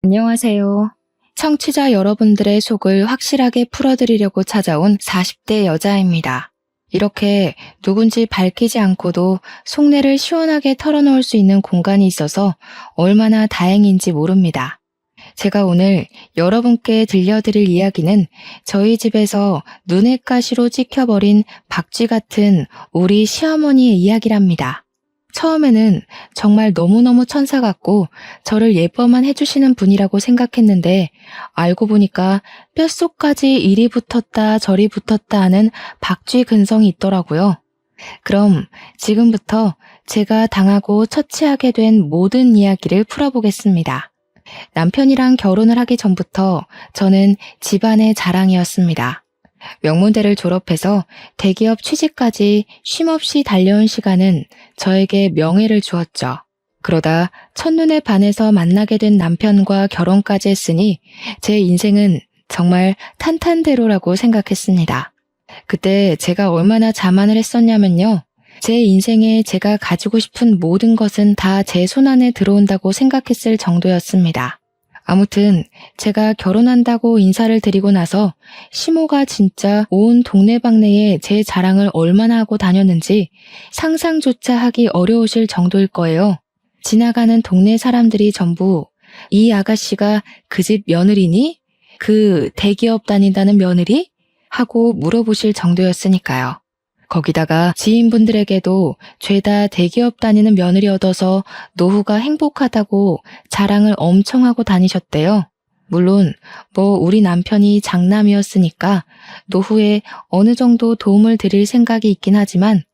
안녕하세요. 청취자 여러분들의 속을 확실하게 풀어드리려고 찾아온 40대 여자입니다. 이렇게 누군지 밝히지 않고도 속내를 시원하게 털어놓을 수 있는 공간이 있어서 얼마나 다행인지 모릅니다. 제가 오늘 여러분께 들려드릴 이야기는 저희 집에서 눈엣 가시로 찍혀버린 박쥐 같은 우리 시어머니의 이야기랍니다. 처음에는 정말 너무너무 천사 같고 저를 예뻐만 해주시는 분이라고 생각했는데 알고 보니까 뼛속까지 이리 붙었다 저리 붙었다 하는 박쥐 근성이 있더라고요. 그럼 지금부터 제가 당하고 처치하게 된 모든 이야기를 풀어보겠습니다. 남편이랑 결혼을 하기 전부터 저는 집안의 자랑이었습니다. 명문대를 졸업해서 대기업 취직까지 쉼없이 달려온 시간은 저에게 명예를 주었죠. 그러다 첫눈에 반해서 만나게 된 남편과 결혼까지 했으니 제 인생은 정말 탄탄대로라고 생각했습니다. 그때 제가 얼마나 자만을 했었냐면요. 제 인생에 제가 가지고 싶은 모든 것은 다 제 손안에 들어온다고 생각했을 정도였습니다. 아무튼 제가 결혼한다고 인사를 드리고 나서 시모가 진짜 온 동네방네에 제 자랑을 얼마나 하고 다녔는지 상상조차 하기 어려우실 정도일 거예요. 지나가는 동네 사람들이 전부 이 아가씨가 그 집 며느리니? 그 대기업 다닌다는 며느리? 하고 물어보실 정도였으니까요. 거기다가 지인분들에게도 죄다 대기업 다니는 며느리 얻어서 노후가 행복하다고 자랑을 엄청 하고 다니셨대요. 물론 우리 남편이 장남이었으니까 노후에 어느 정도 도움을 드릴 생각이 있긴 하지만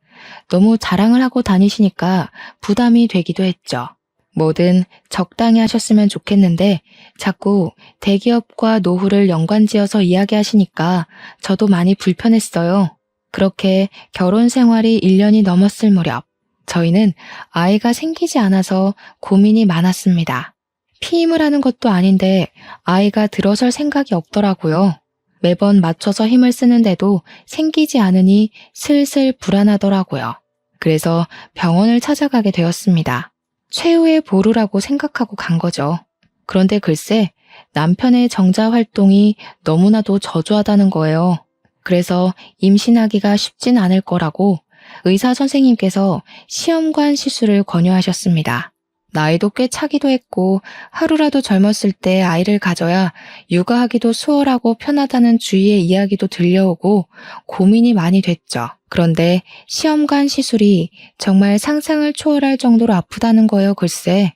너무 자랑을 하고 다니시니까 부담이 되기도 했죠. 뭐든 적당히 하셨으면 좋겠는데 자꾸 대기업과 노후를 연관지어서 이야기하시니까 저도 많이 불편했어요. 그렇게 결혼 생활이 1년이 넘었을 무렵 저희는 아이가 생기지 않아서 고민이 많았습니다. 피임을 하는 것도 아닌데 아이가 들어설 생각이 없더라고요. 매번 맞춰서 힘을 쓰는데도 생기지 않으니 슬슬 불안하더라고요. 그래서 병원을 찾아가게 되었습니다. 최후의 보루라고 생각하고 간 거죠. 그런데 글쎄 남편의 정자 활동이 너무나도 저조하다는 거예요. 그래서 임신하기가 쉽진 않을 거라고 의사 선생님께서 시험관 시술을 권유하셨습니다. 나이도 꽤 차기도 했고 하루라도 젊었을 때 아이를 가져야 육아하기도 수월하고 편하다는 주위의 이야기도 들려오고 고민이 많이 됐죠. 그런데 시험관 시술이 정말 상상을 초월할 정도로 아프다는 거예요, 글쎄.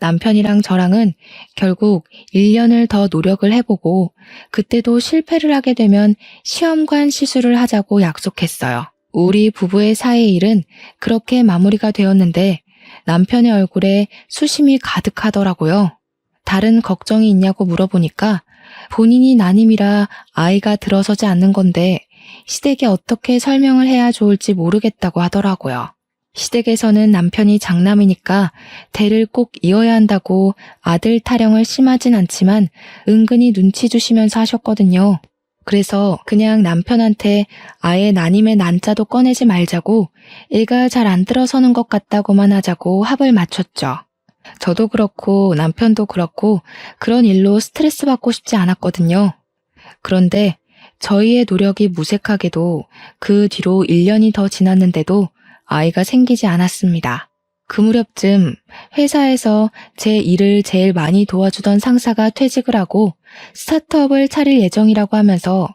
남편이랑 저랑은 결국 1년을 더 노력을 해보고 그때도 실패를 하게 되면 시험관 시술을 하자고 약속했어요. 우리 부부의 사이의 일은 그렇게 마무리가 되었는데 남편의 얼굴에 수심이 가득하더라고요. 다른 걱정이 있냐고 물어보니까 본인이 난임이라 아이가 들어서지 않는 건데 시댁에 어떻게 설명을 해야 좋을지 모르겠다고 하더라고요. 시댁에서는 남편이 장남이니까 대를 꼭 이어야 한다고 아들 타령을 심하진 않지만 은근히 눈치 주시면서 하셨거든요. 그래서 그냥 남편한테 아예 난임의 난자도 꺼내지 말자고 애가 잘 안 들어서는 것 같다고만 하자고 합을 맞췄죠. 저도 그렇고 남편도 그렇고 그런 일로 스트레스 받고 싶지 않았거든요. 그런데 저희의 노력이 무색하게도 그 뒤로 1년이 더 지났는데도 아이가 생기지 않았습니다. 그 무렵쯤 회사에서 제 일을 제일 많이 도와주던 상사가 퇴직을 하고 스타트업을 차릴 예정이라고 하면서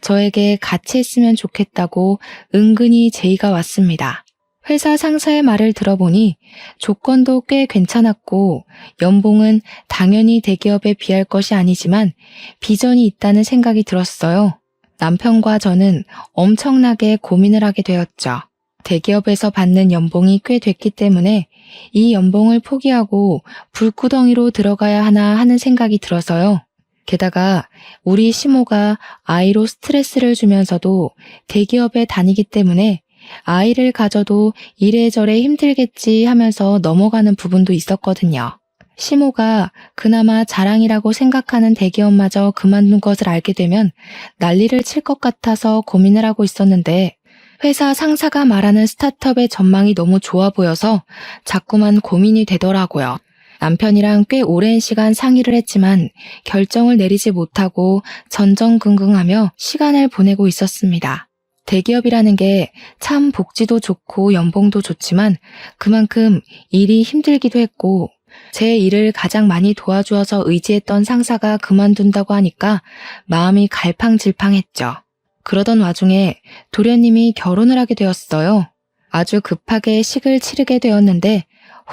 저에게 같이 했으면 좋겠다고 은근히 제의가 왔습니다. 회사 상사의 말을 들어보니 조건도 꽤 괜찮았고 연봉은 당연히 대기업에 비할 것이 아니지만 비전이 있다는 생각이 들었어요. 남편과 저는 엄청나게 고민을 하게 되었죠. 대기업에서 받는 연봉이 꽤 됐기 때문에 이 연봉을 포기하고 불구덩이로 들어가야 하나 하는 생각이 들어서요. 게다가 우리 시모가 아이로 스트레스를 주면서도 대기업에 다니기 때문에 아이를 가져도 이래저래 힘들겠지 하면서 넘어가는 부분도 있었거든요. 시모가 그나마 자랑이라고 생각하는 대기업마저 그만둔 것을 알게 되면 난리를 칠 것 같아서 고민을 하고 있었는데 회사 상사가 말하는 스타트업의 전망이 너무 좋아 보여서 자꾸만 고민이 되더라고요. 남편이랑 꽤 오랜 시간 상의를 했지만 결정을 내리지 못하고 전전긍긍하며 시간을 보내고 있었습니다. 대기업이라는 게 참 복지도 좋고 연봉도 좋지만 그만큼 일이 힘들기도 했고 제 일을 가장 많이 도와주어서 의지했던 상사가 그만둔다고 하니까 마음이 갈팡질팡했죠. 그러던 와중에 도련님이 결혼을 하게 되었어요. 아주 급하게 식을 치르게 되었는데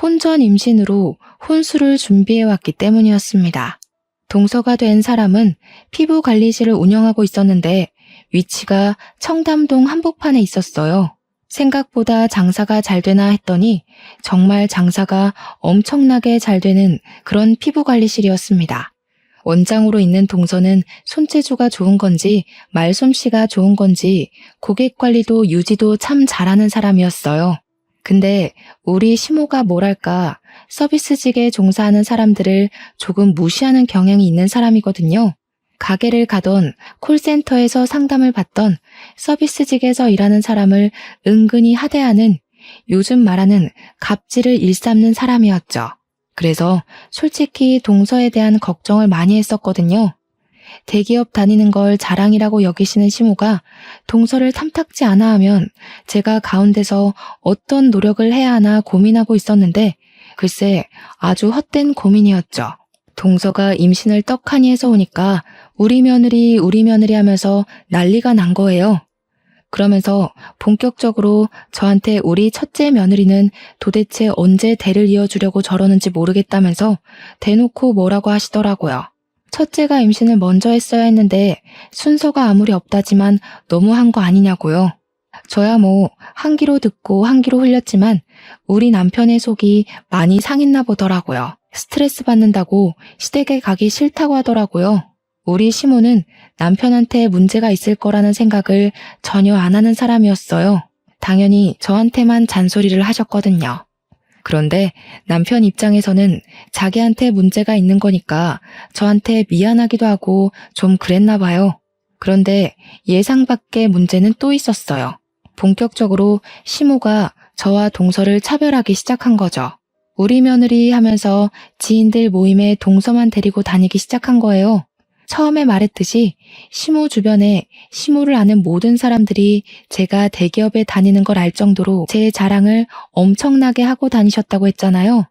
혼전 임신으로 혼수를 준비해왔기 때문이었습니다. 동서가 된 사람은 피부관리실을 운영하고 있었는데 위치가 청담동 한복판에 있었어요. 생각보다 장사가 잘 되나 했더니 정말 장사가 엄청나게 잘 되는 그런 피부관리실이었습니다. 원장으로 있는 동서는 손재주가 좋은 건지 말솜씨가 좋은 건지 고객 관리도 유지도 참 잘하는 사람이었어요. 근데 우리 시모가 뭐랄까 서비스직에 종사하는 사람들을 조금 무시하는 경향이 있는 사람이거든요. 가게를 가던 콜센터에서 상담을 받던 서비스직에서 일하는 사람을 은근히 하대하는 요즘 말하는 갑질을 일삼는 사람이었죠. 그래서 솔직히 동서에 대한 걱정을 많이 했었거든요. 대기업 다니는 걸 자랑이라고 여기시는 시모가 동서를 탐탁지 않아 하면 제가 가운데서 어떤 노력을 해야 하나 고민하고 있었는데 글쎄 아주 헛된 고민이었죠. 동서가 임신을 떡하니 해서 오니까 우리 며느리 하면서 난리가 난 거예요. 그러면서 본격적으로 저한테 우리 첫째 며느리는 도대체 언제 대를 이어주려고 저러는지 모르겠다면서 대놓고 뭐라고 하시더라고요. 첫째가 임신을 먼저 했어야 했는데 순서가 아무리 없다지만 너무한 거 아니냐고요. 저야 뭐 한 귀로 듣고 한 귀로 흘렸지만 우리 남편의 속이 많이 상했나 보더라고요. 스트레스 받는다고 시댁에 가기 싫다고 하더라고요. 우리 시모는 남편한테 문제가 있을 거라는 생각을 전혀 안 하는 사람이었어요. 당연히 저한테만 잔소리를 하셨거든요. 그런데 남편 입장에서는 자기한테 문제가 있는 거니까 저한테 미안하기도 하고 좀 그랬나 봐요. 그런데 예상 밖의 문제는 또 있었어요. 본격적으로 시모가 저와 동서를 차별하기 시작한 거죠. 우리 며느리 하면서 지인들 모임에 동서만 데리고 다니기 시작한 거예요. 처음에 말했듯이 시모 주변에 시모를 아는 모든 사람들이 제가 대기업에 다니는 걸 알 정도로 제 자랑을 엄청나게 하고 다니셨다고 했잖아요.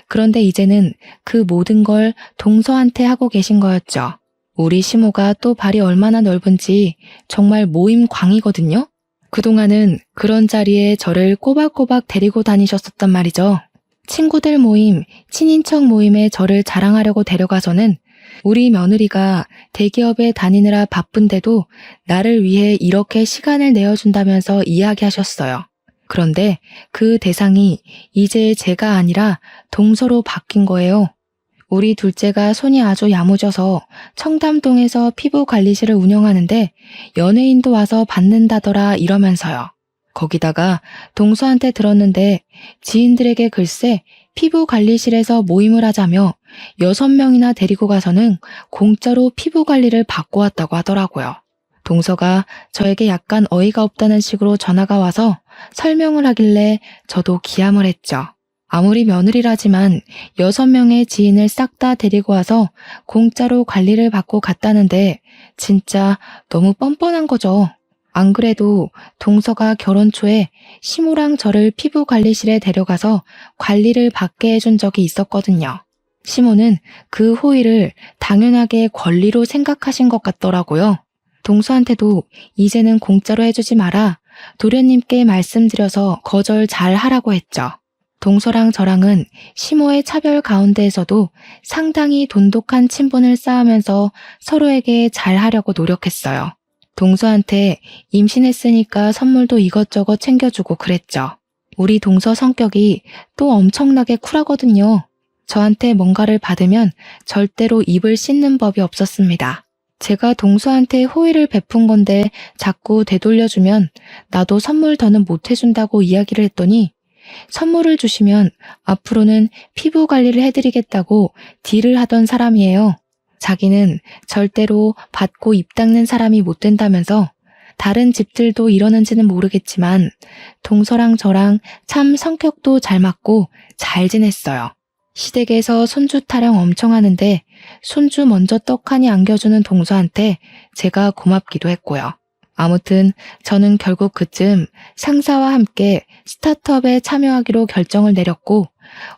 그런데 이제는 그 모든 걸 동서한테 하고 계신 거였죠. 우리 시모가 또 발이 얼마나 넓은지 정말 모임 광이거든요. 그동안은 그런 자리에 저를 꼬박꼬박 데리고 다니셨었단 말이죠. 친구들 모임, 친인척 모임에 저를 자랑하려고 데려가서는 우리 며느리가 대기업에 다니느라 바쁜데도 나를 위해 이렇게 시간을 내어준다면서 이야기하셨어요. 그런데 그 대상이 이제 제가 아니라 동서로 바뀐 거예요. 우리 둘째가 손이 아주 야무져서 청담동에서 피부관리실을 운영하는데 연예인도 와서 받는다더라 이러면서요. 거기다가 동서한테 들었는데 지인들에게 글쎄 피부관리실에서 모임을 하자며 6명이나 데리고 가서는 공짜로 피부관리를 받고 왔다고 하더라고요. 동서가 저에게 약간 어이가 없다는 식으로 전화가 와서 설명을 하길래 저도 기함을 했죠. 아무리 며느리라지만 6명의 지인을 싹 다 데리고 와서 공짜로 관리를 받고 갔다는데 진짜 너무 뻔뻔한 거죠. 안 그래도 동서가 결혼 초에 시모랑 저를 피부관리실에 데려가서 관리를 받게 해준 적이 있었거든요. 시모는 그 호의를 당연하게 권리로 생각하신 것 같더라고요. 동서한테도 이제는 공짜로 해주지 마라. 도련님께 말씀드려서 거절 잘 하라고 했죠. 동서랑 저랑은 시모의 차별 가운데에서도 상당히 돈독한 친분을 쌓으면서 서로에게 잘하려고 노력했어요. 동서한테 임신했으니까 선물도 이것저것 챙겨주고 그랬죠. 우리 동서 성격이 또 엄청나게 쿨하거든요. 저한테 뭔가를 받으면 절대로 입을 씻는 법이 없었습니다. 제가 동서한테 호의를 베푼 건데 자꾸 되돌려주면 나도 선물 더는 못 해준다고 이야기를 했더니 선물을 주시면 앞으로는 피부 관리를 해드리겠다고 딜을 하던 사람이에요. 자기는 절대로 받고 입 닦는 사람이 못 된다면서 다른 집들도 이러는지는 모르겠지만 동서랑 저랑 참 성격도 잘 맞고 잘 지냈어요. 시댁에서 손주 타령 엄청 하는데 손주 먼저 떡하니 안겨주는 동서한테 제가 고맙기도 했고요. 아무튼 저는 결국 그쯤 상사와 함께 스타트업에 참여하기로 결정을 내렸고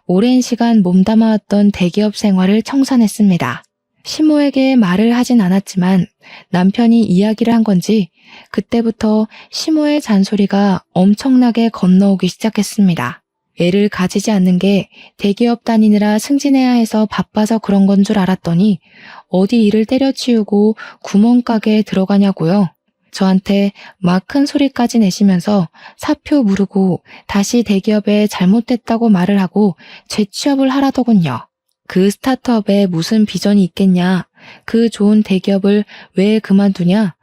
오랜 시간 몸담아왔던 대기업 생활을 청산했습니다. 시모에게 말을 하진 않았지만 남편이 이야기를 한 건지 그때부터 시모의 잔소리가 엄청나게 건너오기 시작했습니다. 애를 가지지 않는 게 대기업 다니느라 승진해야 해서 바빠서 그런 건 줄 알았더니 어디 일을 때려치우고 구멍가게에 들어가냐고요. 저한테 막 큰 소리까지 내시면서 사표 무르고 다시 대기업에 잘못됐다고 말을 하고 재취업을 하라더군요. 그 스타트업에 무슨 비전이 있겠냐, 그 좋은 대기업을 왜 그만두냐,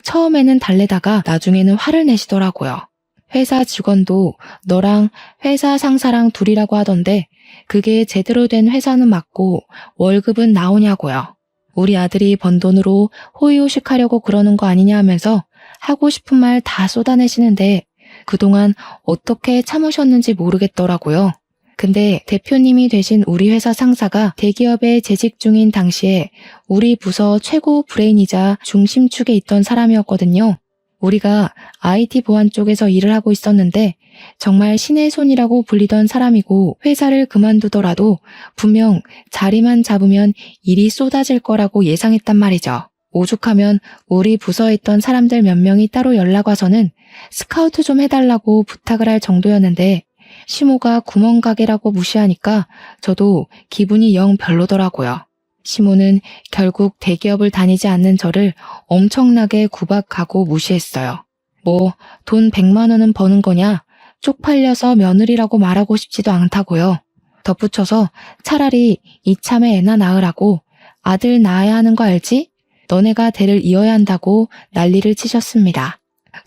처음에는 달래다가 나중에는 화를 내시더라고요. 회사 직원도 너랑 회사 상사랑 둘이라고 하던데 그게 제대로 된 회사는 맞고 월급은 나오냐고요. 우리 아들이 번 돈으로 호의호식하려고 그러는 거 아니냐 하면서 하고 싶은 말 다 쏟아내시는데 그동안 어떻게 참으셨는지 모르겠더라고요. 근데 대표님이 되신 우리 회사 상사가 대기업에 재직 중인 당시에 우리 부서 최고 브레인이자 중심축에 있던 사람이었거든요. 우리가 IT 보안 쪽에서 일을 하고 있었는데 정말 신의 손이라고 불리던 사람이고 회사를 그만두더라도 분명 자리만 잡으면 일이 쏟아질 거라고 예상했단 말이죠. 오죽하면 우리 부서에 있던 사람들 몇 명이 따로 연락 와서는 스카우트 좀 해달라고 부탁을 할 정도였는데 시모가 구멍가게라고 무시하니까 저도 기분이 영 별로더라고요. 시모는 결국 대기업을 다니지 않는 저를 엄청나게 구박하고 무시했어요. 뭐 돈 100만 원은 버는 거냐? 쪽팔려서 며느리라고 말하고 싶지도 않다고요. 덧붙여서 차라리 이참에 애나 낳으라고 아들 낳아야 하는 거 알지? 너네가 대를 이어야 한다고 난리를 치셨습니다.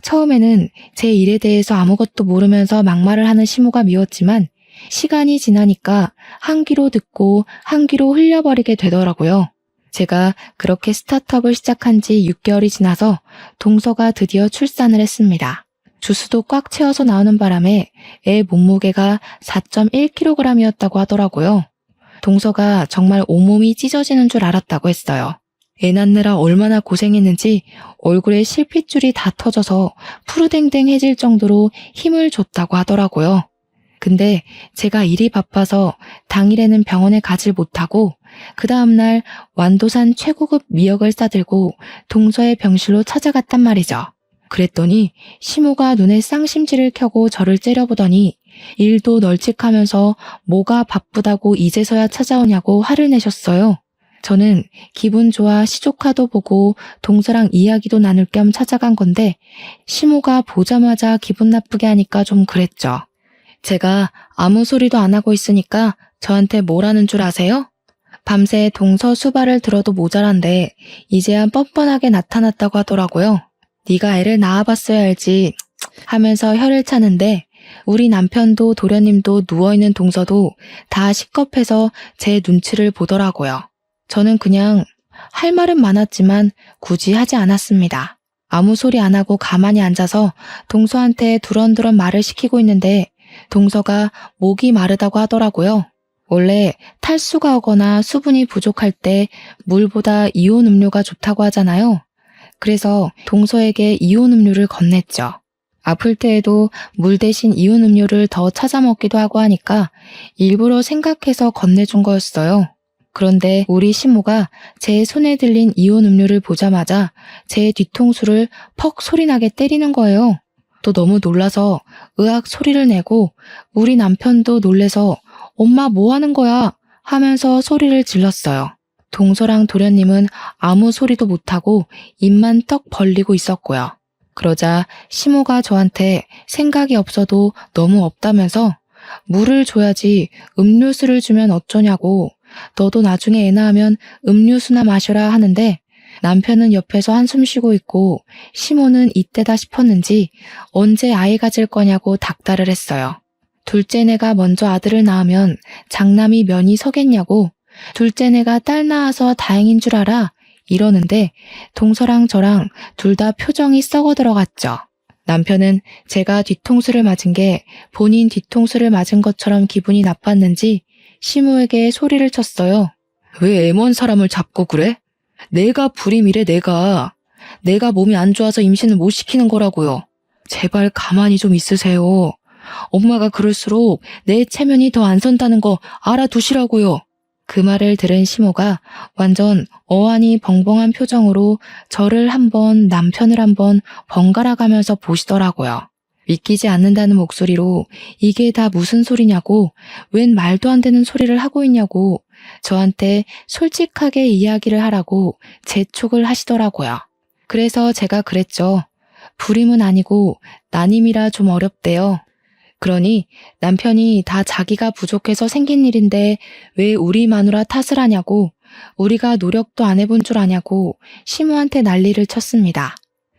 처음에는 제 일에 대해서 아무것도 모르면서 막말을 하는 시모가 미웠지만 시간이 지나니까 한 귀로 듣고 한 귀로 흘려버리게 되더라고요. 제가 그렇게 스타트업을 시작한 지 6개월이 지나서 동서가 드디어 출산을 했습니다. 주스도 꽉 채워서 나오는 바람에 애 몸무게가 4.1kg이었다고 하더라고요. 동서가 정말 온몸이 찢어지는 줄 알았다고 했어요. 애 낳느라 얼마나 고생했는지 얼굴에 실핏줄이 다 터져서 푸르댕댕해질 정도로 힘을 줬다고 하더라고요. 근데 제가 일이 바빠서 당일에는 병원에 가질 못하고 그 다음날 완도산 최고급 미역을 싸들고 동서의 병실로 찾아갔단 말이죠. 그랬더니 시모가 눈에 쌍심지를 켜고 저를 째려보더니 일도 널찍하면서 뭐가 바쁘다고 이제서야 찾아오냐고 화를 내셨어요. 저는 기분 좋아 시조카도 보고 동서랑 이야기도 나눌 겸 찾아간 건데 시모가 보자마자 기분 나쁘게 하니까 좀 그랬죠. 제가 아무 소리도 안 하고 있으니까 저한테 뭐라는 줄 아세요? 밤새 동서 수발을 들어도 모자란데 이제야 뻔뻔하게 나타났다고 하더라고요. 네가 애를 낳아봤어야 알지 하면서 혀를 차는데 우리 남편도 도련님도 누워있는 동서도 다 식겁해서 제 눈치를 보더라고요. 저는 그냥 할 말은 많았지만 굳이 하지 않았습니다. 아무 소리 안 하고 가만히 앉아서 동서한테 두런두런 말을 시키고 있는데 동서가 목이 마르다고 하더라고요. 원래 탈수가 오거나 수분이 부족할 때 물보다 이온 음료가 좋다고 하잖아요. 그래서 동서에게 이온 음료를 건넸죠. 아플 때에도 물 대신 이온 음료를 더 찾아 먹기도 하고 하니까 일부러 생각해서 건네준 거였어요. 그런데 우리 시모가 제 손에 들린 이온 음료를 보자마자 제 뒤통수를 퍽 소리나게 때리는 거예요. 또 너무 놀라서 으악 소리를 내고 우리 남편도 놀래서 엄마 뭐 하는 거야 하면서 소리를 질렀어요. 동서랑 도련님은 아무 소리도 못하고 입만 떡 벌리고 있었고요. 그러자 시모가 저한테 생각이 없어도 너무 없다면서 물을 줘야지 음료수를 주면 어쩌냐고 너도 나중에 애 낳으면 음료수나 마셔라 하는데 남편은 옆에서 한숨 쉬고 있고 시모는 이때다 싶었는지 언제 아이 가질 거냐고 닥달을 했어요. 둘째네가 먼저 아들을 낳으면 장남이 면이 서겠냐고 둘째네가 딸 낳아서 다행인 줄 알아 이러는데 동서랑 저랑 둘 다 표정이 썩어 들어갔죠. 남편은 제가 뒤통수를 맞은 게 본인 뒤통수를 맞은 것처럼 기분이 나빴는지 시모에게 소리를 쳤어요. 왜 애먼 사람을 잡고 그래? 내가 불임이래, 내가. 내가 몸이 안 좋아서 임신을 못 시키는 거라고요. 제발 가만히 좀 있으세요. 엄마가 그럴수록 내 체면이 더 안 선다는 거 알아두시라고요. 그 말을 들은 시모가 완전 어안이 벙벙한 표정으로 저를 한번 남편을 한번 번갈아 가면서 보시더라고요. 믿기지 않는다는 목소리로 이게 다 무슨 소리냐고, 웬 말도 안 되는 소리를 하고 있냐고 저한테 솔직하게 이야기를 하라고 재촉을 하시더라고요. 그래서 제가 그랬죠. 불임은 아니고 난임이라 좀 어렵대요. 그러니 남편이 다 자기가 부족해서 생긴 일인데 왜 우리 마누라 탓을 하냐고, 우리가 노력도 안 해본 줄 아냐고 시모한테 난리를 쳤습니다.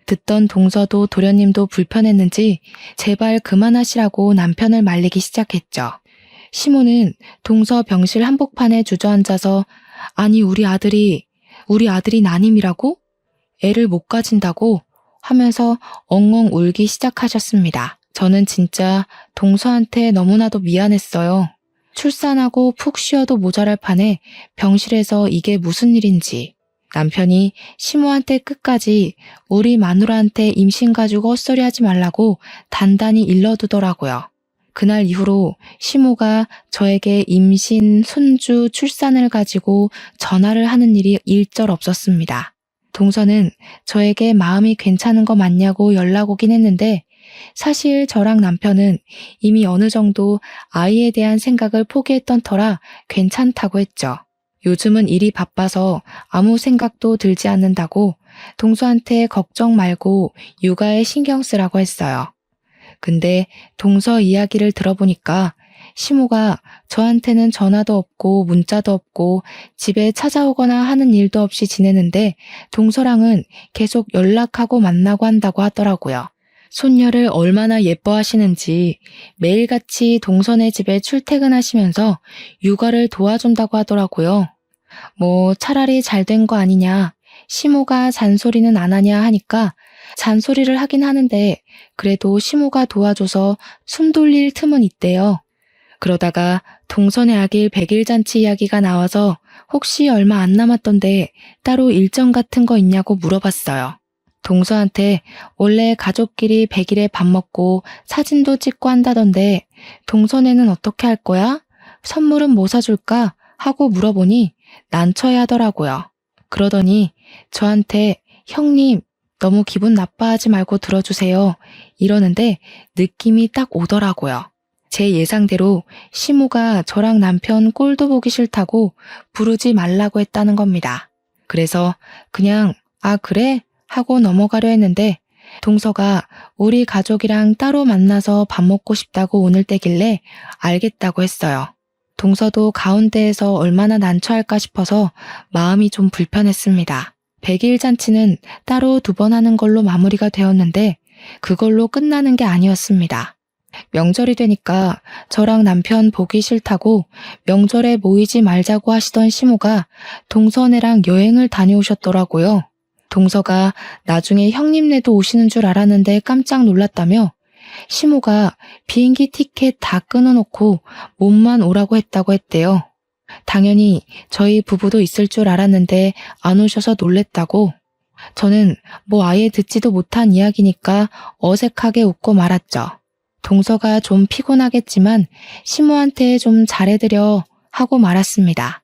듣던 동서도 도련님도 불편했는지 제발 그만하시라고 남편을 말리기 시작했죠. 시모는 동서 병실 한복판에 주저앉아서 아니 우리 아들이 난임이라고? 애를 못 가진다고? 하면서 엉엉 울기 시작하셨습니다. 저는 진짜 동서한테 너무나도 미안했어요. 출산하고 푹 쉬어도 모자랄 판에 병실에서 이게 무슨 일인지. 남편이 시모한테 끝까지 우리 마누라한테 임신 가지고 헛소리 하지 말라고 단단히 일러두더라고요. 그날 이후로 시모가 저에게 임신, 손주, 출산을 가지고 전화를 하는 일이 일절 없었습니다. 동서는 저에게 마음이 괜찮은 거 맞냐고 연락 오긴 했는데 사실 저랑 남편은 이미 어느 정도 아이에 대한 생각을 포기했던 터라 괜찮다고 했죠. 요즘은 일이 바빠서 아무 생각도 들지 않는다고 동서한테 걱정 말고 육아에 신경 쓰라고 했어요. 근데 동서 이야기를 들어보니까 시모가 저한테는 전화도 없고 문자도 없고 집에 찾아오거나 하는 일도 없이 지내는데 동서랑은 계속 연락하고 만나고 한다고 하더라고요. 손녀를 얼마나 예뻐하시는지 매일같이 동서네 집에 출퇴근하시면서 육아를 도와준다고 하더라고요. 뭐 차라리 잘 된 거 아니냐, 시모가 잔소리는 안 하냐 하니까 잔소리를 하긴 하는데 그래도 시모가 도와줘서 숨 돌릴 틈은 있대요. 그러다가 동선의 아길 100일 잔치 이야기가 나와서 혹시 얼마 안 남았던데 따로 일정 같은 거 있냐고 물어봤어요. 동서한테 원래 가족끼리 100일에 밥 먹고 사진도 찍고 한다던데 동선에는 어떻게 할 거야? 선물은 뭐 사줄까? 하고 물어보니 난처해 하더라고요. 그러더니 저한테 형님 너무 기분 나빠하지 말고 들어주세요. 이러는데 느낌이 딱 오더라고요. 제 예상대로 시모가 저랑 남편 꼴도 보기 싫다고 부르지 말라고 했다는 겁니다. 그래서 그냥 아 그래? 하고 넘어가려 했는데 동서가 우리 가족이랑 따로 만나서 밥 먹고 싶다고 오늘 때길래 알겠다고 했어요. 동서도 가운데에서 얼마나 난처할까 싶어서 마음이 좀 불편했습니다. 100일 잔치는 따로 2번 하는 걸로 마무리가 되었는데 그걸로 끝나는 게 아니었습니다. 명절이 되니까 저랑 남편 보기 싫다고 명절에 모이지 말자고 하시던 시모가 동서네랑 여행을 다녀오셨더라고요. 동서가 나중에 형님네도 오시는 줄 알았는데 깜짝 놀랐다며 시모가 비행기 티켓 다 끊어놓고 몸만 오라고 했다고 했대요. 당연히 저희 부부도 있을 줄 알았는데 안 오셔서 놀랬다고. 저는 뭐 아예 듣지도 못한 이야기니까 어색하게 웃고 말았죠. 동서가 좀 피곤하겠지만 시모한테 좀 잘해드려 하고 말았습니다.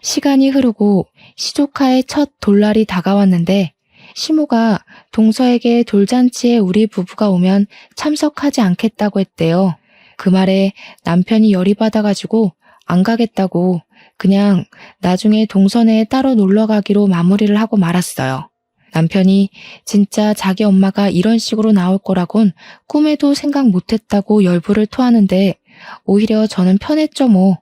시간이 흐르고 시조카의 첫 돌날이 다가왔는데 시모가 동서에게 돌잔치에 우리 부부가 오면 참석하지 않겠다고 했대요. 그 말에 남편이 열이 받아가지고 안 가겠다고 그냥 나중에 동서네에 따로 놀러 가기로 마무리를 하고 말았어요. 남편이 진짜 자기 엄마가 이런 식으로 나올 거라곤 꿈에도 생각 못했다고 열불을 토하는데 오히려 저는 편했죠 뭐.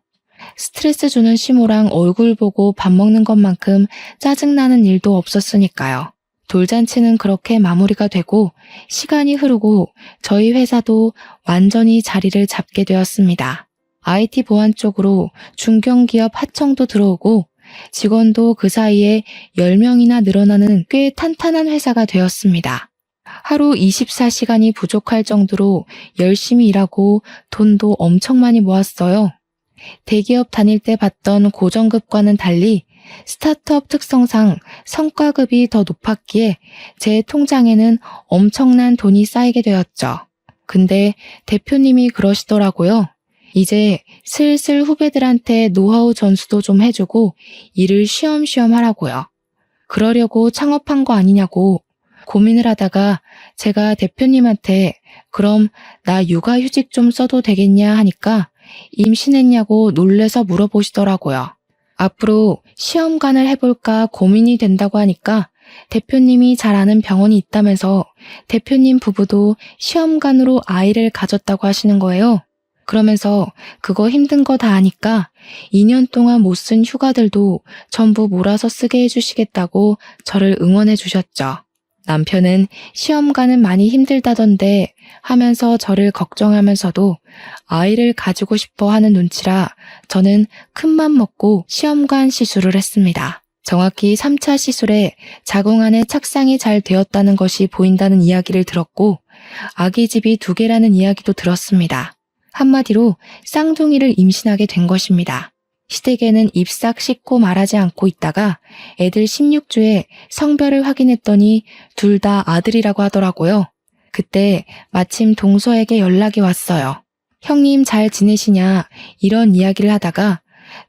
스트레스 주는 시모랑 얼굴 보고 밥 먹는 것만큼 짜증나는 일도 없었으니까요. 돌잔치는 그렇게 마무리가 되고 시간이 흐르고 저희 회사도 완전히 자리를 잡게 되었습니다. IT 보안 쪽으로 중견기업 하청도 들어오고 직원도 그 사이에 10명이나 늘어나는 꽤 탄탄한 회사가 되었습니다. 하루 24시간이 부족할 정도로 열심히 일하고 돈도 엄청 많이 모았어요. 대기업 다닐 때 받던 고정급과는 달리 스타트업 특성상 성과급이 더 높았기에 제 통장에는 엄청난 돈이 쌓이게 되었죠. 근데 대표님이 그러시더라고요. 이제 슬슬 후배들한테 노하우 전수도 좀 해주고 일을 쉬엄쉬엄 하라고요. 그러려고 창업한 거 아니냐고 고민을 하다가 제가 대표님한테 그럼 나 육아휴직 좀 써도 되겠냐 하니까 임신했냐고 놀래서 물어보시더라고요. 앞으로 시험관을 해볼까 고민이 된다고 하니까 대표님이 잘 아는 병원이 있다면서 대표님 부부도 시험관으로 아이를 가졌다고 하시는 거예요. 그러면서 그거 힘든 거 다 아니까 2년 동안 못 쓴 휴가들도 전부 몰아서 쓰게 해주시겠다고 저를 응원해 주셨죠. 남편은 시험관은 많이 힘들다던데 하면서 저를 걱정하면서도 아이를 가지고 싶어 하는 눈치라 저는 큰맘 먹고 시험관 시술을 했습니다. 정확히 3차 시술에 자궁 안에 착상이 잘 되었다는 것이 보인다는 이야기를 들었고 아기집이 2개라는 이야기도 들었습니다. 한마디로 쌍둥이를 임신하게 된 것입니다. 시댁에는 입싹 씻고 말하지 않고 있다가 애들 16주에 성별을 확인했더니 둘 다 아들이라고 하더라고요. 그때 마침 동서에게 연락이 왔어요. 형님 잘 지내시냐 이런 이야기를 하다가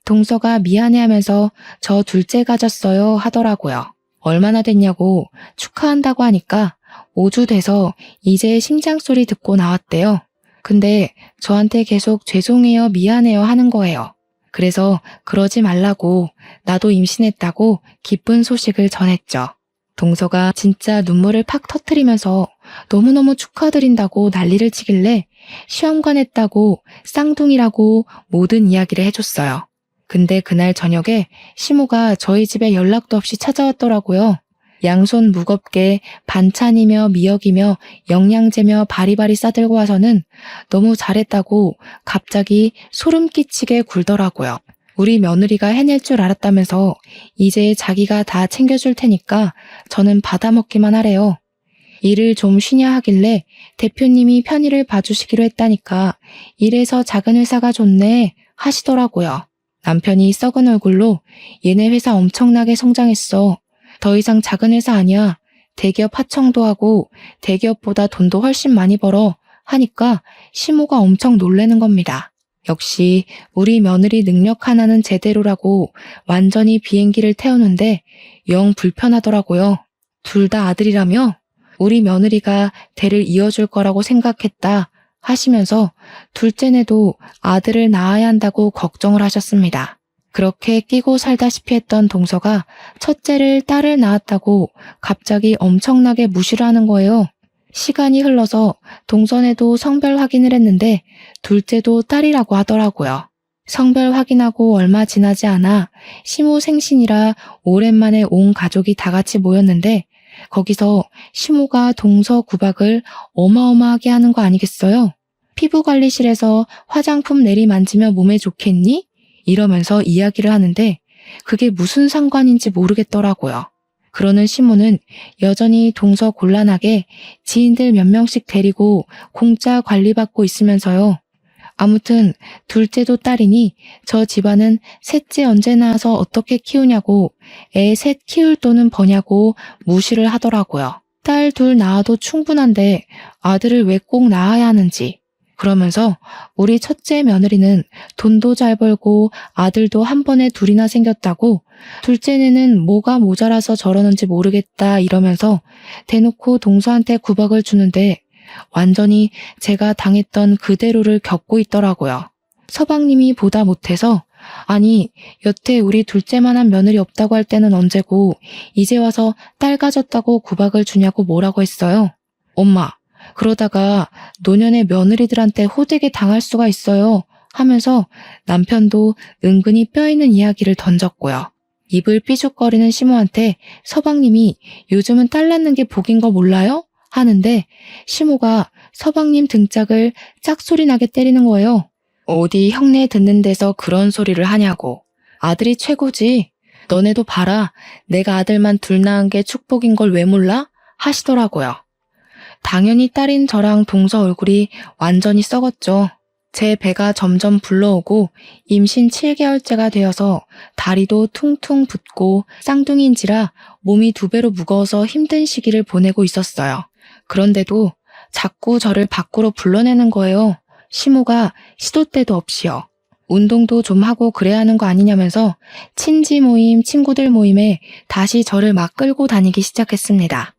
동서가 미안해하면서 저 둘째 가졌어요 하더라고요. 얼마나 됐냐고 축하한다고 하니까 5주 돼서 이제 심장소리 듣고 나왔대요. 근데 저한테 계속 죄송해요 미안해요 하는 거예요. 그래서 그러지 말라고 나도 임신했다고 기쁜 소식을 전했죠. 동서가 진짜 눈물을 팍 터뜨리면서 너무너무 축하드린다고 난리를 치길래 시험관 했다고 쌍둥이라고 모든 이야기를 해줬어요. 근데 그날 저녁에 시모가 저희 집에 연락도 없이 찾아왔더라고요. 양손 무겁게 반찬이며 미역이며 영양제며 바리바리 싸들고 와서는 너무 잘했다고 갑자기 소름 끼치게 굴더라고요. 우리 며느리가 해낼 줄 알았다면서 이제 자기가 다 챙겨줄 테니까 저는 받아먹기만 하래요. 일을 좀 쉬냐 하길래 대표님이 편의를 봐주시기로 했다니까 이래서 작은 회사가 좋네 하시더라고요. 남편이 썩은 얼굴로 얘네 회사 엄청나게 성장했어. 더 이상 작은 회사 아니야. 대기업 하청도 하고 대기업보다 돈도 훨씬 많이 벌어 하니까 시모가 엄청 놀라는 겁니다. 역시 우리 며느리 능력 하나는 제대로라고 완전히 비행기를 태우는데 영 불편하더라고요. 둘 다 아들이라며 우리 며느리가 대를 이어줄 거라고 생각했다 하시면서 둘째네도 아들을 낳아야 한다고 걱정을 하셨습니다. 그렇게 끼고 살다시피 했던 동서가 첫째를 딸을 낳았다고 갑자기 엄청나게 무시를 하는 거예요. 시간이 흘러서 동서네도 성별 확인을 했는데 둘째도 딸이라고 하더라고요. 성별 확인하고 얼마 지나지 않아 시모 생신이라 오랜만에 온 가족이 다 같이 모였는데 거기서 시모가 동서 구박을 어마어마하게 하는 거 아니겠어요? 피부관리실에서 화장품 내리만지며 몸에 좋겠니? 이러면서 이야기를 하는데 그게 무슨 상관인지 모르겠더라고요. 그러는 시모는 여전히 동서 곤란하게 지인들 몇 명씩 데리고 공짜 관리받고 있으면서요. 아무튼 둘째도 딸이니 저 집안은 셋째 언제 낳아서 어떻게 키우냐고 애 셋 키울 돈은 버냐고 무시를 하더라고요. 딸 둘 낳아도 충분한데 아들을 왜 꼭 낳아야 하는지. 그러면서 우리 첫째 며느리는 돈도 잘 벌고 아들도 한 번에 둘이나 생겼다고 둘째는 뭐가 모자라서 저러는지 모르겠다 이러면서 대놓고 동서한테 구박을 주는데 완전히 제가 당했던 그대로를 겪고 있더라고요. 서방님이 보다 못해서 아니 여태 우리 둘째만한 며느리 없다고 할 때는 언제고 이제 와서 딸 가졌다고 구박을 주냐고 뭐라고 했어요. 엄마 그러다가 노년의 며느리들한테 호되게 당할 수가 있어요 하면서 남편도 은근히 뼈있는 이야기를 던졌고요. 입을 삐죽거리는 시모한테 서방님이 요즘은 딸 낳는 게 복인 거 몰라요? 하는데 시모가 서방님 등짝을 짝소리 나게 때리는 거예요. 어디 형네 듣는 데서 그런 소리를 하냐고. 아들이 최고지. 너네도 봐라. 내가 아들만 둘 낳은 게 축복인 걸 왜 몰라? 하시더라고요. 당연히 딸인 저랑 동서 얼굴이 완전히 썩었죠. 제 배가 점점 불러오고 임신 7개월째가 되어서 다리도 퉁퉁 붓고 쌍둥이인지라 몸이 2배로 무거워서 힘든 시기를 보내고 있었어요. 그런데도 자꾸 저를 밖으로 불러내는 거예요. 시모가 시도 때도 없이요. 운동도 좀 하고 그래야 하는 거 아니냐면서 친지 모임, 친구들 모임에 다시 저를 막 끌고 다니기 시작했습니다.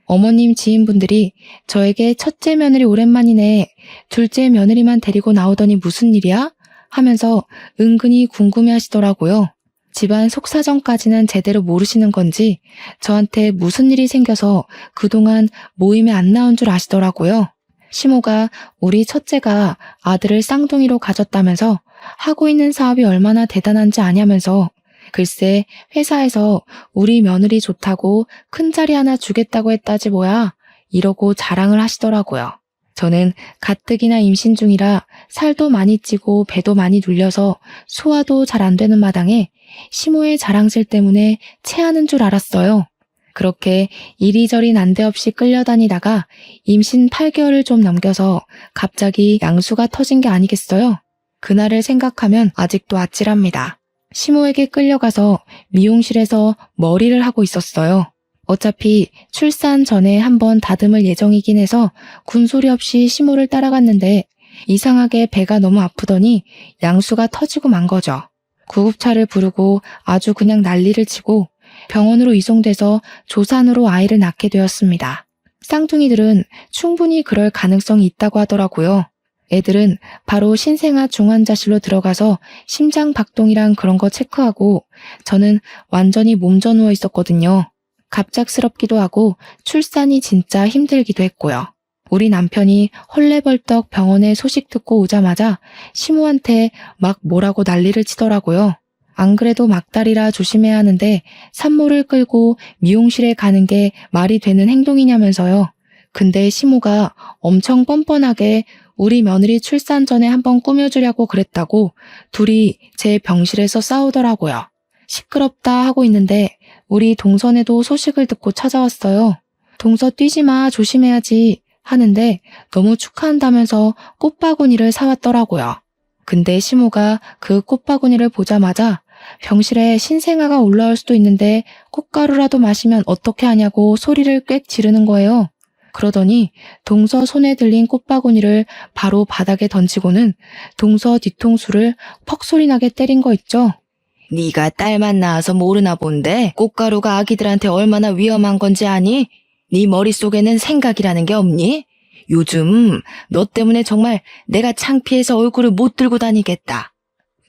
어머님 지인분들이 저에게 첫째 며느리 오랜만이네, 둘째 며느리만 데리고 나오더니 무슨 일이야? 하면서 은근히 궁금해하시더라고요. 집안 속사정까지는 제대로 모르시는 건지 저한테 무슨 일이 생겨서 그동안 모임에 안 나온 줄 아시더라고요. 시모가 우리 첫째가 아들을 쌍둥이로 가졌다면서 하고 있는 사업이 얼마나 대단한지 아냐면서 글쎄 회사에서 우리 며느리 좋다고 큰 자리 하나 주겠다고 했다지 뭐야, 이러고 자랑을 하시더라고요. 저는 가뜩이나 임신 중이라 살도 많이 찌고 배도 많이 눌려서 소화도 잘 안 되는 마당에 시모의 자랑질 때문에 체하는 줄 알았어요. 그렇게 이리저리 난데없이 끌려다니다가 임신 8개월을 좀 넘겨서 갑자기 양수가 터진 게 아니겠어요? 그날을 생각하면 아직도 아찔합니다. 시모에게 끌려가서 미용실에서 머리를 하고 있었어요. 어차피 출산 전에 한번 다듬을 예정이긴 해서 군소리 없이 시모를 따라갔는데 이상하게 배가 너무 아프더니 양수가 터지고 만 거죠. 구급차를 부르고 아주 그냥 난리를 치고 병원으로 이송돼서 조산으로 아이를 낳게 되었습니다. 쌍둥이들은 충분히 그럴 가능성이 있다고 하더라고요. 애들은 바로 신생아 중환자실로 들어가서 심장 박동이랑 그런 거 체크하고 저는 완전히 몸져 누워 있었거든요. 갑작스럽기도 하고 출산이 진짜 힘들기도 했고요. 우리 남편이 헐레벌떡 병원에 소식 듣고 오자마자 시모한테 막 뭐라고 난리를 치더라고요. 안 그래도 막달이라 조심해야 하는데 산모를 끌고 미용실에 가는 게 말이 되는 행동이냐면서요. 근데 시모가 엄청 뻔뻔하게 우리 며느리 출산 전에 한번 꾸며주려고 그랬다고 둘이 제 병실에서 싸우더라고요. 시끄럽다 하고 있는데 우리 동선에도 소식을 듣고 찾아왔어요. 동서 뛰지 마, 조심해야지 하는데 너무 축하한다면서 꽃바구니를 사왔더라고요. 근데 시모가 그 꽃바구니를 보자마자 병실에 신생아가 올라올 수도 있는데 꽃가루라도 마시면 어떻게 하냐고 소리를 꽥 지르는 거예요. 그러더니 동서 손에 들린 꽃바구니를 바로 바닥에 던지고는 동서 뒤통수를 퍽 소리나게 때린 거 있죠. 네가 딸만 낳아서 모르나 본데 꽃가루가 아기들한테 얼마나 위험한 건지 아니? 네 머릿속에는 생각이라는 게 없니? 요즘 너 때문에 정말 내가 창피해서 얼굴을 못 들고 다니겠다.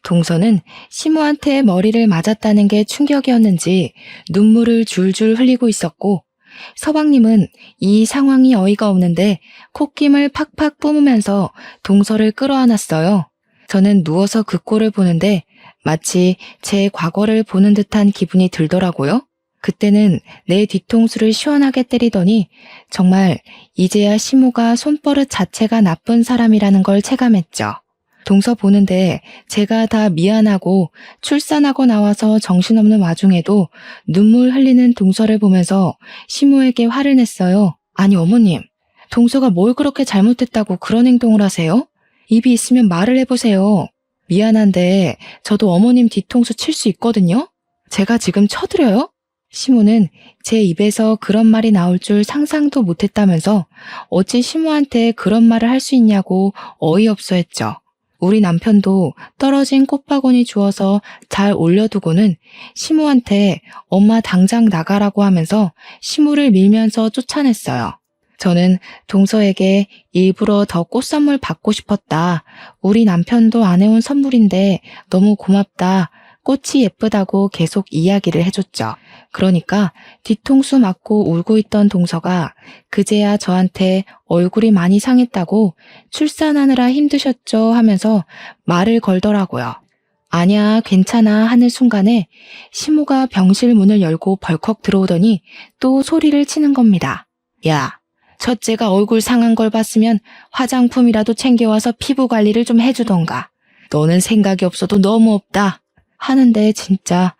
동서는 시모한테 머리를 맞았다는 게 충격이었는지 눈물을 줄줄 흘리고 있었고, 서방님은 이 상황이 어이가 없는데 콧김을 팍팍 뿜으면서 동서를 끌어안았어요. 저는 누워서 그 꼴을 보는데 마치 제 과거를 보는 듯한 기분이 들더라고요. 그때는 내 뒤통수를 시원하게 때리더니 정말 이제야 시모가 손버릇 자체가 나쁜 사람이라는 걸 체감했죠. 동서 보는데 제가 다 미안하고 출산하고 나와서 정신없는 와중에도 눈물 흘리는 동서를 보면서 시모에게 화를 냈어요. 아니 어머님, 동서가 뭘 그렇게 잘못했다고 그런 행동을 하세요? 입이 있으면 말을 해보세요. 미안한데 저도 어머님 뒤통수 칠 수 있거든요? 제가 지금 쳐드려요? 시모는 제 입에서 그런 말이 나올 줄 상상도 못했다면서 어찌 시모한테 그런 말을 할 수 있냐고 어이없어 했죠. 우리 남편도 떨어진 꽃바구니 주워서 잘 올려두고는 시모한테 엄마 당장 나가라고 하면서 시모를 밀면서 쫓아냈어요. 저는 동서에게 일부러 더 꽃선물 받고 싶었다. 우리 남편도 안 해온 선물인데 너무 고맙다. 꽃이 예쁘다고 계속 이야기를 해줬죠. 그러니까 뒤통수 맞고 울고 있던 동서가 그제야 저한테 얼굴이 많이 상했다고 출산하느라 힘드셨죠 하면서 말을 걸더라고요. 아냐, 괜찮아 하는 순간에 시모가 병실 문을 열고 벌컥 들어오더니 또 소리를 치는 겁니다. 야, 첫째가 얼굴 상한 걸 봤으면 화장품이라도 챙겨와서 피부 관리를 좀 해주던가. 너는 생각이 없어도 너무 없다. 하는데 진짜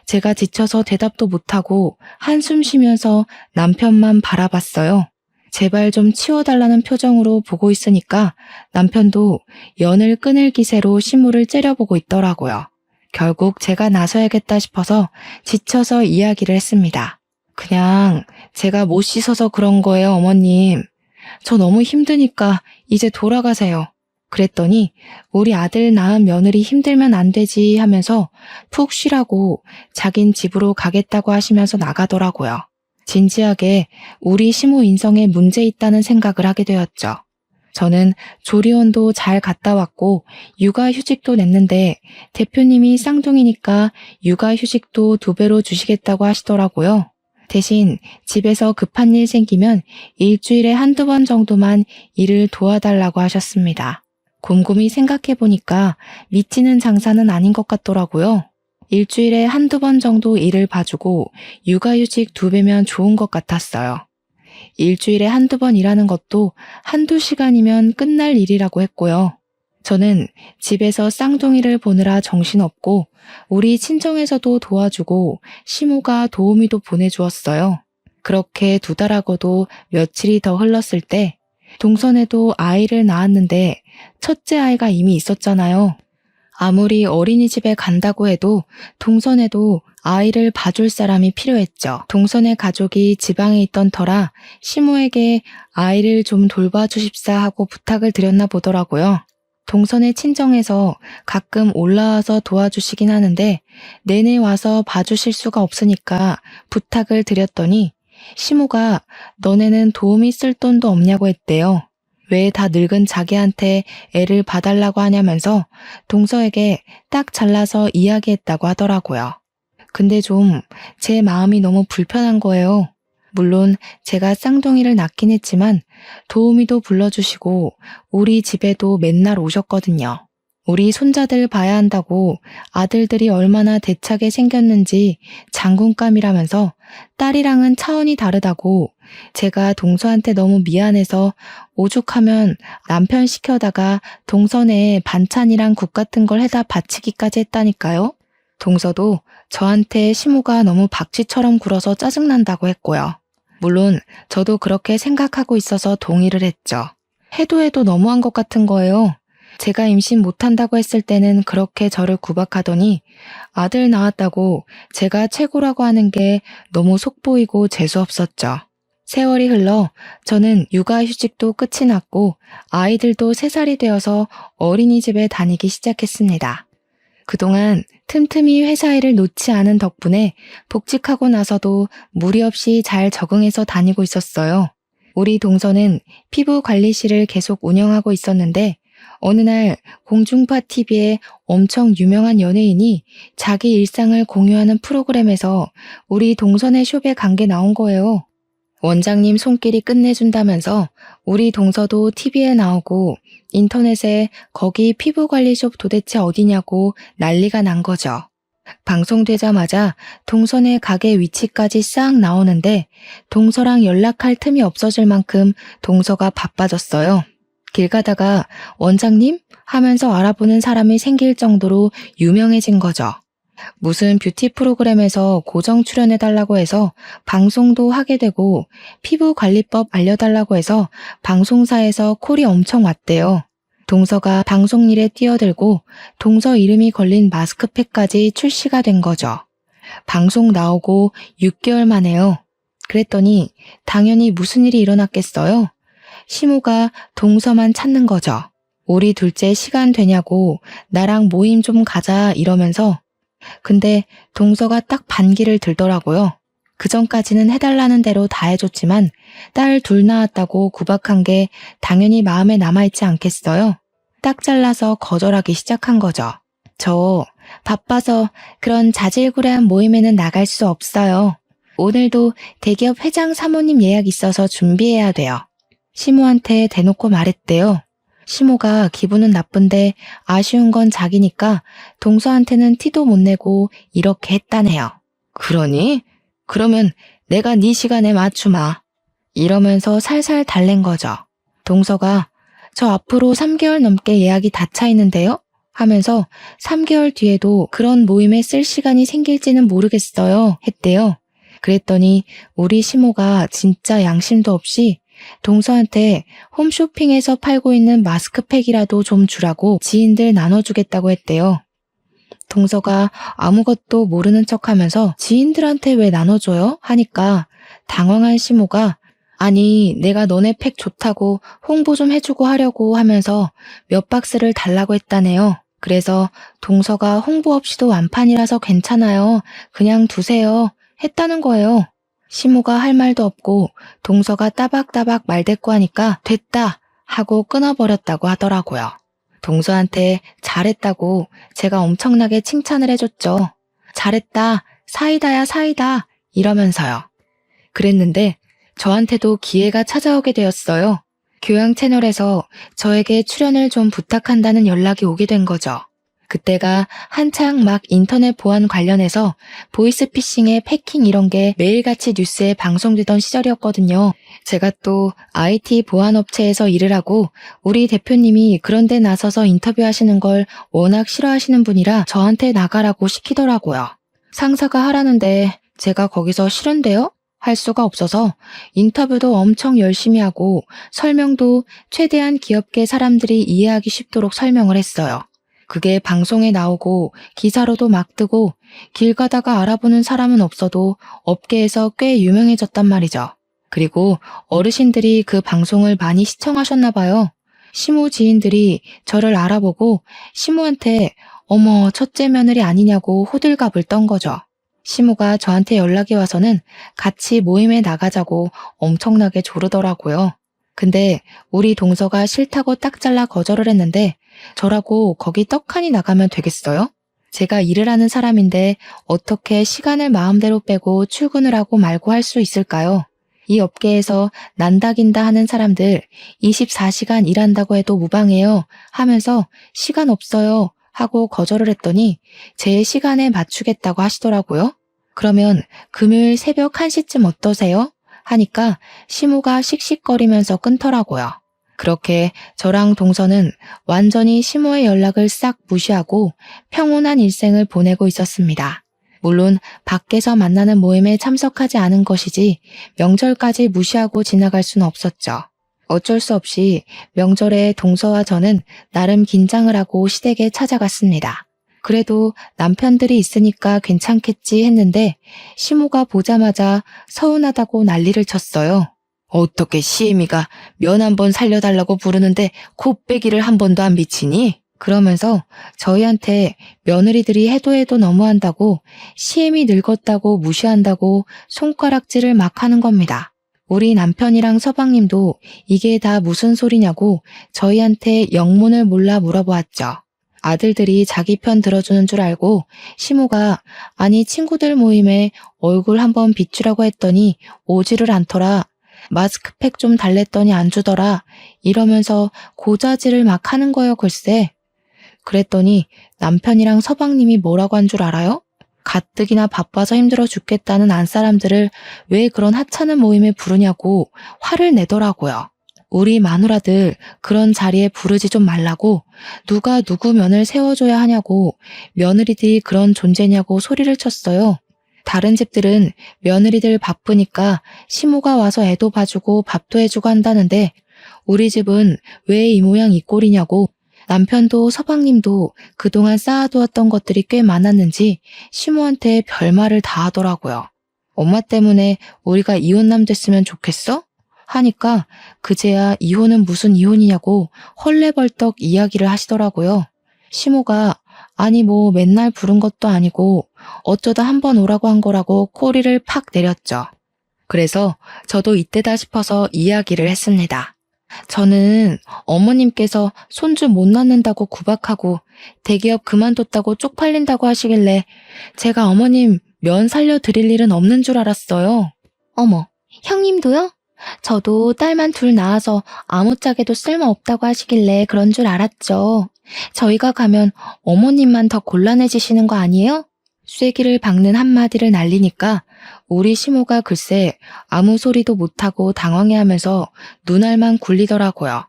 제가 지쳐서 대답도 못하고 한숨 쉬면서 남편만 바라봤어요. 제발 좀 치워달라는 표정으로 보고 있으니까 남편도 연을 끊을 기세로 시무를 째려보고 있더라고요. 결국 제가 나서야겠다 싶어서 지쳐서 이야기를 했습니다. 그냥 제가 못 씻어서 그런 거예요, 어머님. 저 너무 힘드니까 이제 돌아가세요. 그랬더니 우리 아들 낳은 며느리 힘들면 안 되지 하면서 푹 쉬라고 자긴 집으로 가겠다고 하시면서 나가더라고요. 진지하게 우리 시모 인성에 문제 있다는 생각을 하게 되었죠. 저는 조리원도 잘 갔다 왔고 육아휴직도 냈는데 대표님이 쌍둥이니까 육아휴직도 2배로 주시겠다고 하시더라고요. 대신 집에서 급한 일 생기면 일주일에 1~2번 정도만 일을 도와달라고 하셨습니다. 곰곰이 생각해보니까 미치는 장사는 아닌 것 같더라고요. 일주일에 1~2번 정도 일을 봐주고 육아휴직 2배면 좋은 것 같았어요. 일주일에 1~2번 일하는 것도 1~2시간이면 끝날 일이라고 했고요. 저는 집에서 쌍둥이를 보느라 정신없고 우리 친정에서도 도와주고 시모가 도우미도 보내주었어요. 그렇게 2달하고도 며칠이 더 흘렀을 때 동선에도 아이를 낳았는데 첫째 아이가 이미 있었잖아요. 아무리 어린이집에 간다고 해도 동선에도 아이를 봐줄 사람이 필요했죠. 동선의 가족이 지방에 있던 터라 시모에게 아이를 좀 돌봐주십사 하고 부탁을 드렸나 보더라고요. 동선의 친정에서 가끔 올라와서 도와주시긴 하는데 내내 와서 봐주실 수가 없으니까 부탁을 드렸더니 시모가 너네는 도우미 쓸 돈도 없냐고 했대요. 왜 다 늙은 자기한테 애를 봐달라고 하냐면서 동서에게 딱 잘라서 이야기했다고 하더라고요. 근데 좀 제 마음이 너무 불편한 거예요. 물론 제가 쌍둥이를 낳긴 했지만 도우미도 불러주시고 우리 집에도 맨날 오셨거든요. 우리 손자들 봐야 한다고 아들들이 얼마나 대차게 생겼는지 장군감이라면서 딸이랑은 차원이 다르다고 제가 동서한테 너무 미안해서 오죽하면 남편 시켜다가 동선에 반찬이랑 국 같은 걸 해다 바치기까지 했다니까요. 동서도 저한테 시모가 너무 박쥐처럼 굴어서 짜증난다고 했고요. 물론 저도 그렇게 생각하고 있어서 동의를 했죠. 해도 너무한 것 같은 거예요. 제가 임신 못한다고 했을 때는 그렇게 저를 구박하더니 아들 낳았다고 제가 최고라고 하는 게 너무 속보이고 재수없었죠. 세월이 흘러 저는 육아휴직도 끝이 났고 아이들도 3살이 되어서 어린이집에 다니기 시작했습니다. 그동안 틈틈이 회사 일을 놓지 않은 덕분에 복직하고 나서도 무리 없이 잘 적응해서 다니고 있었어요. 우리 동서는 피부관리실을 계속 운영하고 있었는데 어느 날 공중파 TV에 엄청 유명한 연예인이 자기 일상을 공유하는 프로그램에서 우리 동선의 숍에 간 게 나온 거예요. 원장님 손길이 끝내준다면서 우리 동서도 TV에 나오고 인터넷에 거기 피부관리숍 도대체 어디냐고 난리가 난 거죠. 방송되자마자 동선의 가게 위치까지 싹 나오는데 동서랑 연락할 틈이 없어질 만큼 동서가 바빠졌어요. 길 가다가 원장님? 하면서 알아보는 사람이 생길 정도로 유명해진 거죠. 무슨 뷰티 프로그램에서 고정 출연해달라고 해서 방송도 하게 되고 피부관리법 알려달라고 해서 방송사에서 콜이 엄청 왔대요. 동서가 방송 일에 뛰어들고 동서 이름이 걸린 마스크팩까지 출시가 된 거죠. 방송 나오고 6개월 만에요. 그랬더니 당연히 무슨 일이 일어났겠어요? 시모가 동서만 찾는 거죠. 우리 둘째 시간 되냐고 나랑 모임 좀 가자 이러면서. 근데 동서가 딱 반기를 들더라고요. 그전까지는 해달라는 대로 다 해줬지만 딸 2 낳았다고 구박한 게 당연히 마음에 남아있지 않겠어요? 딱 잘라서 거절하기 시작한 거죠. 저 바빠서 그런 자질구레한 모임에는 나갈 수 없어요. 오늘도 대기업 회장 사모님 예약 있어서 준비해야 돼요. 시모한테 대놓고 말했대요. 시모가 기분은 나쁜데 아쉬운 건 자기니까 동서한테는 티도 못 내고 이렇게 했다네요. 그러니? 그러면 내가 네 시간에 맞추마. 이러면서 살살 달랜 거죠. 동서가 저 앞으로 3개월 넘게 예약이 다 차 있는데요? 하면서 3개월 뒤에도 그런 모임에 쓸 시간이 생길지는 모르겠어요. 했대요. 그랬더니 우리 시모가 진짜 양심도 없이 동서한테 홈쇼핑에서 팔고 있는 마스크팩이라도 좀 주라고 지인들 나눠주겠다고 했대요. 동서가 아무것도 모르는 척하면서 지인들한테 왜 나눠줘요? 하니까 당황한 시모가 아니 내가 너네 팩 좋다고 홍보 좀 해주고 하려고 하면서 몇 박스를 달라고 했다네요. 그래서 동서가 홍보 없이도 완판이라서 괜찮아요. 그냥 두세요. 했다는 거예요. 시모가 할 말도 없고 동서가 따박따박 말대꾸하니까 됐다 하고 끊어버렸다고 하더라고요. 동서한테 잘했다고 제가 엄청나게 칭찬을 해줬죠. 잘했다, 사이다야 사이다 이러면서요. 그랬는데 저한테도 기회가 찾아오게 되었어요. 교양 채널에서 저에게 출연을 좀 부탁한다는 연락이 오게 된 거죠. 그때가 한창 막 인터넷 보안 관련해서 보이스피싱에 패킹 이런 게 매일같이 뉴스에 방송되던 시절이었거든요. 제가 또 IT 보안 업체에서 일을 하고 우리 대표님이 그런 데 나서서 인터뷰하시는 걸 워낙 싫어하시는 분이라 저한테 나가라고 시키더라고요. 상사가 하라는데 제가 거기서 싫은데요? 할 수가 없어서 인터뷰도 엄청 열심히 하고 설명도 최대한 귀엽게 사람들이 이해하기 쉽도록 설명을 했어요. 그게 방송에 나오고 기사로도 막 뜨고 길 가다가 알아보는 사람은 없어도 업계에서 꽤 유명해졌단 말이죠. 그리고 어르신들이 그 방송을 많이 시청하셨나 봐요. 시모 지인들이 저를 알아보고 시모한테 어머 첫째 며느리 아니냐고 호들갑을 떤 거죠. 시모가 저한테 연락이 와서는 같이 모임에 나가자고 엄청나게 조르더라고요. 근데 우리 동서가 싫다고 딱 잘라 거절을 했는데 저라고 거기 떡하니 나가면 되겠어요? 제가 일을 하는 사람인데 어떻게 시간을 마음대로 빼고 출근을 하고 말고 할 수 있을까요? 이 업계에서 난다긴다 하는 사람들 24시간 일한다고 해도 무방해요 하면서 시간 없어요 하고 거절을 했더니 제 시간에 맞추겠다고 하시더라고요. 그러면 금요일 새벽 1시쯤 어떠세요? 하니까 시모가 씩씩거리면서 끊더라고요. 그렇게 저랑 동서는 완전히 시모의 연락을 싹 무시하고 평온한 일생을 보내고 있었습니다. 물론 밖에서 만나는 모임에 참석하지 않은 것이지 명절까지 무시하고 지나갈 수는 없었죠. 어쩔 수 없이 명절에 동서와 저는 나름 긴장을 하고 시댁에 찾아갔습니다. 그래도 남편들이 있으니까 괜찮겠지 했는데 시모가 보자마자 서운하다고 난리를 쳤어요. 어떻게 시애미가 면 한 번 살려달라고 부르는데 코빼기를 한 번도 안 비치니? 그러면서 저희한테 며느리들이 해도 너무한다고 시애미 늙었다고 무시한다고 손가락질을 막 하는 겁니다. 우리 남편이랑 서방님도 이게 다 무슨 소리냐고 저희한테 영문을 몰라 물어보았죠. 아들들이 자기 편 들어주는 줄 알고 시모가 아니 친구들 모임에 얼굴 한번 비추라고 했더니 오지를 않더라. 마스크팩 좀 달랬더니 안 주더라. 이러면서 고자질을 막 하는 거요 글쎄. 그랬더니 남편이랑 서방님이 뭐라고 한 줄 알아요? 가뜩이나 바빠서 힘들어 죽겠다는 안사람들을 왜 그런 하찮은 모임에 부르냐고 화를 내더라고요. 우리 마누라들 그런 자리에 부르지 좀 말라고 누가 누구 면을 세워줘야 하냐고 며느리들이 그런 존재냐고 소리를 쳤어요. 다른 집들은 며느리들 바쁘니까 시모가 와서 애도 봐주고 밥도 해주고 한다는데 우리 집은 왜 이 모양 이 꼴이냐고 남편도 서방님도 그동안 쌓아두었던 것들이 꽤 많았는지 시모한테 별말을 다 하더라고요. 엄마 때문에 우리가 이혼남 됐으면 좋겠어? 하니까 그제야 이혼은 무슨 이혼이냐고 헐레벌떡 이야기를 하시더라고요. 시모가 아니 뭐 맨날 부른 것도 아니고 어쩌다 한번 오라고 한 거라고 꼬리를 팍 내렸죠. 그래서 저도 이때다 싶어서 이야기를 했습니다. 저는 어머님께서 손주 못 낳는다고 구박하고 대기업 그만뒀다고 쪽팔린다고 하시길래 제가 어머님 면 살려드릴 일은 없는 줄 알았어요. 어머, 형님도요? 저도 딸만 둘 낳아서 아무짝에도 쓸모없다고 하시길래 그런 줄 알았죠. 저희가 가면 어머님만 더 곤란해지시는 거 아니에요? 쐐기를 박는 한마디를 날리니까 우리 시모가 글쎄 아무 소리도 못하고 당황해하면서 눈알만 굴리더라고요.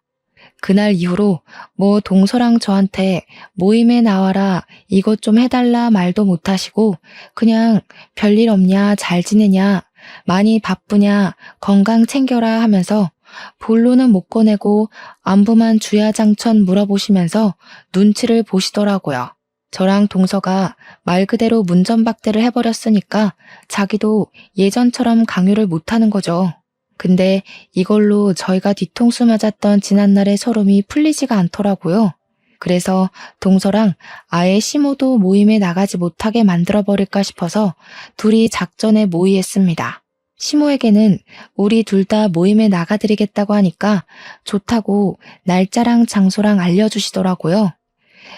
그날 이후로 뭐 동서랑 저한테 모임에 나와라 이것 좀 해달라 말도 못하시고 그냥 별일 없냐 잘 지내냐 많이 바쁘냐 건강 챙겨라 하면서 본론은 못 꺼내고 안부만 주야장천 물어보시면서 눈치를 보시더라고요. 저랑 동서가 말 그대로 문전박대를 해버렸으니까 자기도 예전처럼 강요를 못하는 거죠. 근데 이걸로 저희가 뒤통수 맞았던 지난날의 서름이 풀리지가 않더라고요. 그래서 동서랑 아예 시모도 모임에 나가지 못하게 만들어버릴까 싶어서 둘이 작전에 모의했습니다. 시모에게는 우리 둘 다 모임에 나가드리겠다고 하니까 좋다고 날짜랑 장소랑 알려주시더라고요.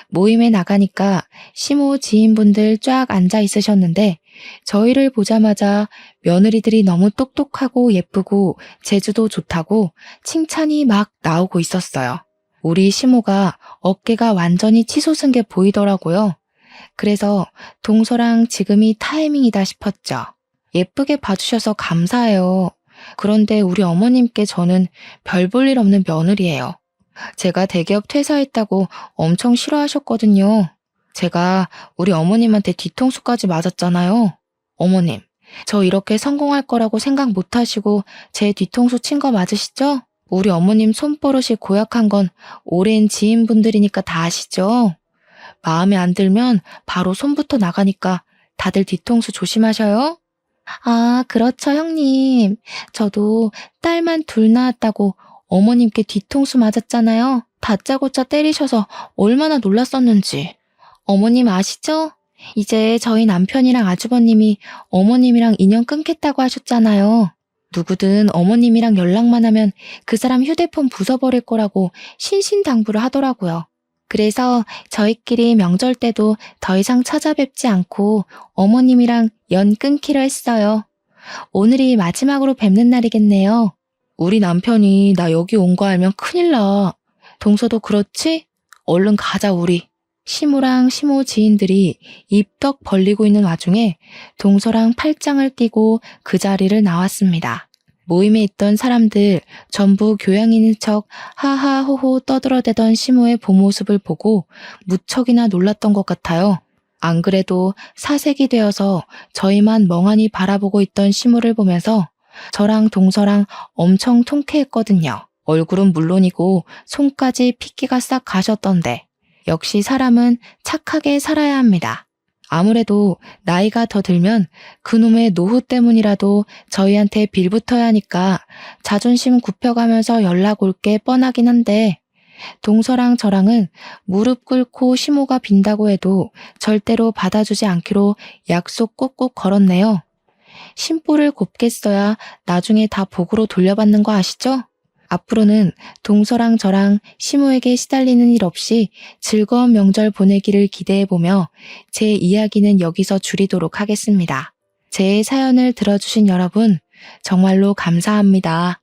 모임에 나가니까 시모 지인분들 쫙 앉아 있으셨는데 저희를 보자마자 며느리들이 너무 똑똑하고 예쁘고 재주도 좋다고 칭찬이 막 나오고 있었어요. 우리 시모가 어깨가 완전히 치솟은 게 보이더라고요. 그래서 동서랑 지금이 타이밍이다 싶었죠. 예쁘게 봐주셔서 감사해요. 그런데 우리 어머님께 저는 별 볼 일 없는 며느리예요. 제가 대기업 퇴사했다고 엄청 싫어하셨거든요. 제가 우리 어머님한테 뒤통수까지 맞았잖아요. 어머님, 저 이렇게 성공할 거라고 생각 못 하시고 제 뒤통수 친 거 맞으시죠? 우리 어머님 손버릇이 고약한 건 오랜 지인분들이니까 다 아시죠? 마음에 안 들면 바로 손부터 나가니까 다들 뒤통수 조심하셔요. 아, 그렇죠, 형님. 저도 딸만 둘 낳았다고 어머님께 뒤통수 맞았잖아요. 다짜고짜 때리셔서 얼마나 놀랐었는지. 어머님 아시죠? 이제 저희 남편이랑 아주버님이 어머님이랑 인연 끊겠다고 하셨잖아요. 누구든 어머님이랑 연락만 하면 그 사람 휴대폰 부숴버릴 거라고 신신당부를 하더라고요. 그래서 저희끼리 명절 때도 더 이상 찾아뵙지 않고 어머님이랑 연 끊기로 했어요. 오늘이 마지막으로 뵙는 날이겠네요. 우리 남편이 나 여기 온 거 알면 큰일 나. 동서도 그렇지? 얼른 가자 우리. 시모랑 시모 지인들이 입덕 벌리고 있는 와중에 동서랑 팔짱을 끼고 그 자리를 나왔습니다. 모임에 있던 사람들 전부 교양인인 척 하하호호 떠들어대던 시모의 본 모습을 보고 무척이나 놀랐던 것 같아요. 안 그래도 사색이 되어서 저희만 멍하니 바라보고 있던 시모를 보면서 저랑 동서랑 엄청 통쾌했거든요. 얼굴은 물론이고 손까지 핏기가 싹 가셨던데 역시 사람은 착하게 살아야 합니다. 아무래도 나이가 더 들면 그놈의 노후 때문이라도 저희한테 빌붙어야 하니까 자존심 굽혀가면서 연락 올 게 뻔하긴 한데 동서랑 저랑은 무릎 꿇고 시모가 빈다고 해도 절대로 받아주지 않기로 약속 꼭꼭 걸었네요. 심보를 곱게 써야 나중에 다 복으로 돌려받는 거 아시죠? 앞으로는 동서랑 저랑 시모에게 시달리는 일 없이 즐거운 명절 보내기를 기대해보며 제 이야기는 여기서 줄이도록 하겠습니다. 제 사연을 들어주신 여러분 정말로 감사합니다.